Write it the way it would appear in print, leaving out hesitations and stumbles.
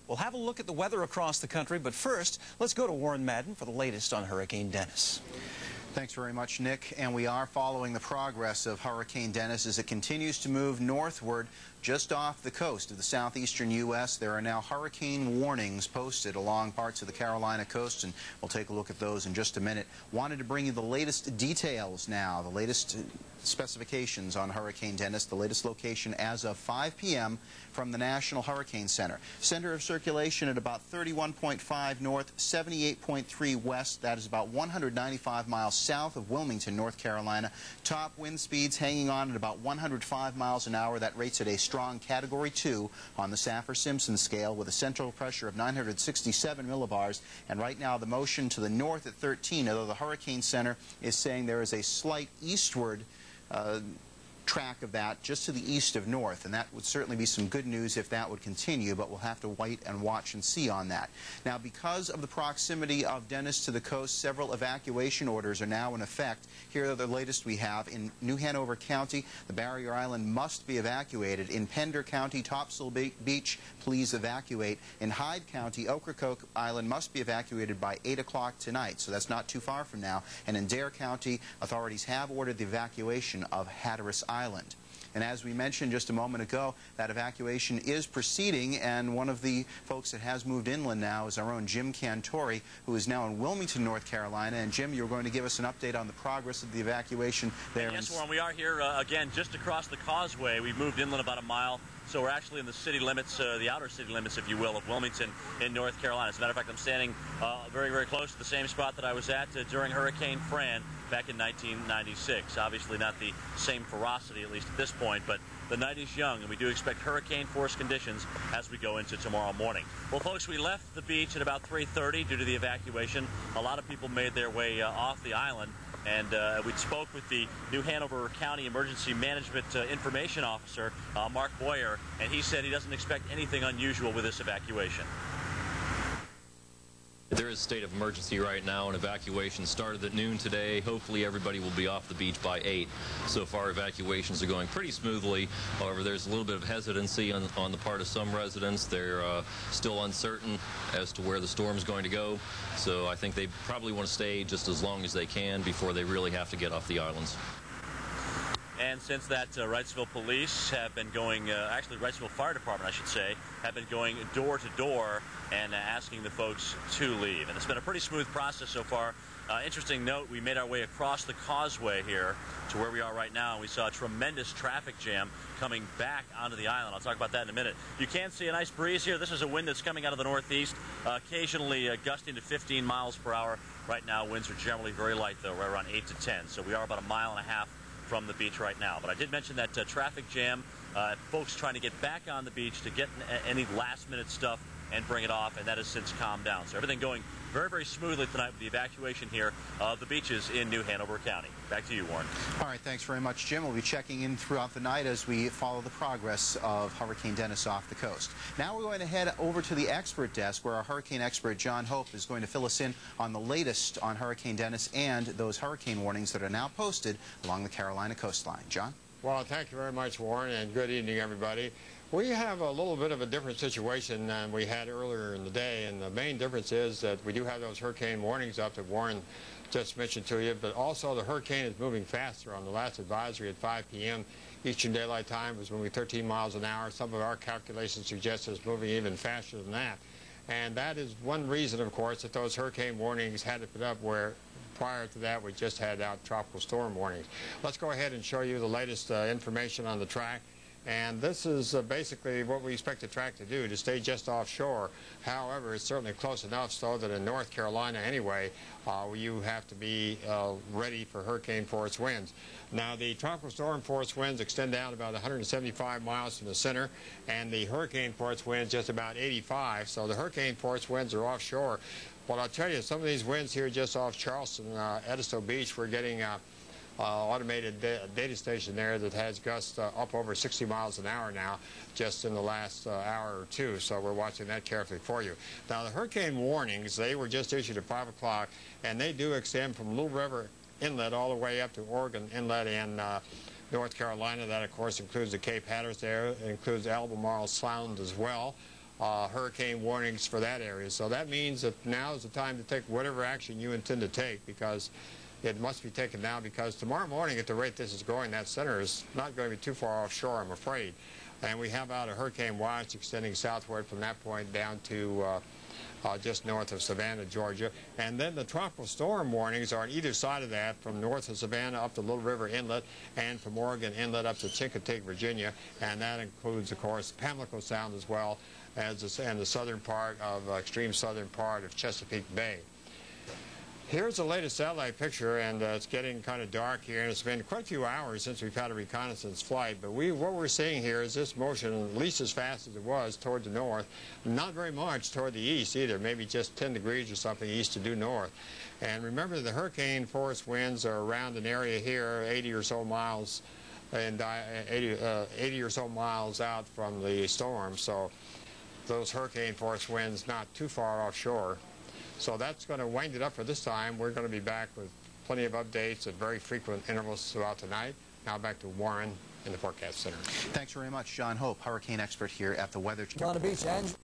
We'll have a look at the weather across the country, but first, let's go to Warren Madden for the latest on Hurricane Dennis. Thanks very much, Nick. And we are following the progress of Hurricane Dennis as it continues to move northward just off the coast of the southeastern U.S. There are now hurricane warnings posted along parts of the Carolina coast, and we'll take a look at those in just a minute. Wanted to bring you the latest details now, the latest specifications on Hurricane Dennis, the latest location as of 5 p.m. from the National Hurricane Center. Center of circulation at about 31.5 north, 78.3 west. That is about 195 miles south of Wilmington, North Carolina. Top wind speeds hanging on at about 105 miles an hour. That rates at a strong Category 2 on the Saffir-Simpson scale with a central pressure of 967 millibars. And right now the motion to the north at 13, although the Hurricane Center is saying there is a slight eastward track of that just to the east of north, and that would certainly be some good news if that would continue, but we'll have to wait and watch and see on that. Now, because of the proximity of Dennis to the coast, several evacuation orders are now in effect. Here are the latest we have. In New Hanover County, the barrier island must be evacuated. In Pender County, Topsail Beach, please evacuate. In Hyde County, Ocracoke Island must be evacuated by 8 o'clock tonight, so that's not too far from now. And in Dare County, authorities have ordered the evacuation of Hatteras Island. And as we mentioned just a moment ago, that evacuation is proceeding, and one of the folks that has moved inland now is our own Jim Cantori, who is now in Wilmington, North Carolina. And Jim, you're going to give us an update on the progress of the evacuation there. Yes, Warren, we are here again just across the causeway. We've moved inland about a mile. So we're actually in the city limits, the outer city limits, if you will, of Wilmington in North Carolina. As a matter of fact, I'm standing very, very close to the same spot that I was at during Hurricane Fran back in 1996. Obviously not the same ferocity, at least at this point, but the night is young, and we do expect hurricane-force conditions as we go into tomorrow morning. Well, folks, we left the beach at about 3:30 due to the evacuation. A lot of people made their way off the island. And we spoke with the New Hanover County Emergency Management Information Officer, Mark Boyer, and he said he doesn't expect anything unusual with this evacuation. There is a state of emergency right now, and evacuation started at noon today. Hopefully everybody will be off the beach by 8. So far, evacuations are going pretty smoothly. However, there's a little bit of hesitancy on the part of some residents. They're still uncertain as to where the storm is going to go. So I think they probably want to stay just as long as they can before they really have to get off the islands. And since that, Wrightsville Police have been going, actually Wrightsville Fire Department, I should say, have been going door to door and asking the folks to leave. And it's been a pretty smooth process so far. Interesting note, we made our way across the causeway here to where we are right now, and we saw a tremendous traffic jam coming back onto the island. I'll talk about that in a minute. You can see a nice breeze here. This is a wind that's coming out of the northeast, occasionally gusting to 15 miles per hour. Right now, winds are generally very light, though, right around 8 to 10. So we are about a mile and a half from the beach right now. But I did mention that traffic jam, folks trying to get back on the beach to get any last-minute stuff and bring it off, and that has since calmed down. So everything going very, very smoothly tonight with the evacuation here of the beaches in New Hanover County. Back to you, Warren. All right, thanks very much, Jim. We'll be checking in throughout the night as we follow the progress of Hurricane Dennis off the coast. Now we're going to head over to the expert desk where our hurricane expert, John Hope, is going to fill us in on the latest on Hurricane Dennis and those hurricane warnings that are now posted along the Carolina coastline. John? Well, thank you very much, Warren, and good evening, everybody. We have a little bit of a different situation than we had earlier in the day, and the main difference is that we do have those hurricane warnings up that Warren just mentioned to you, but also the hurricane is moving faster. On the last advisory at 5 p.m. Eastern Daylight Time was moving 13 miles an hour. Some of our calculations suggest it's moving even faster than that. And that is one reason, of course, that those hurricane warnings had to put up where prior to that we just had out tropical storm warnings. Let's go ahead and show you the latest information on the track. And this is basically what we expect the track to do, to stay just offshore. However, it's certainly close enough so that in North Carolina anyway, you have to be ready for hurricane force winds. Now, the tropical storm force winds extend down about 175 miles from the center, and the hurricane force winds just about 85. So the hurricane force winds are offshore. Well, I'll tell you, some of these winds here just off Charleston, Edisto Beach, we're getting automated data station there that has gusts up over 60 miles an hour now just in the last hour or two, so we're watching that carefully for you. Now, the hurricane warnings, they were just issued at 5 o'clock, and they do extend from Little River Inlet all the way up to Oregon Inlet in North Carolina. That, of course, includes the Cape Hatteras there. It includes Albemarle Sound as well. hurricane warnings for that area. So that means that now is the time to take whatever action you intend to take, because it must be taken now, because tomorrow morning at the rate this is going, that center is not going to be too far offshore, I'm afraid. And we have out a hurricane watch extending southward from that point down to just north of Savannah, Georgia. And then the tropical storm warnings are on either side of that, from north of Savannah up to Little River Inlet, and from Oregon Inlet up to Chincoteague, Virginia. And that includes, of course, Pamlico Sound as well as and the southern part of, extreme southern part of Chesapeake Bay. Here's the latest satellite picture, and it's getting kind of dark here, and it's been quite a few hours since we've had a reconnaissance flight. But what we're seeing here is this motion, at least as fast as it was, toward the north, not very much toward the east either, maybe just 10 degrees or something east to due north. And remember, the hurricane force winds are around an area here, 80 or so miles, and 80 or so miles out from the storm. So those hurricane force winds not too far offshore. So that's going to wind it up for this time. We're going to be back with plenty of updates at very frequent intervals throughout the night. Now back to Warren in the Forecast Center. Thanks very much, John Hope, hurricane expert here at the Weather Channel. On the beach, and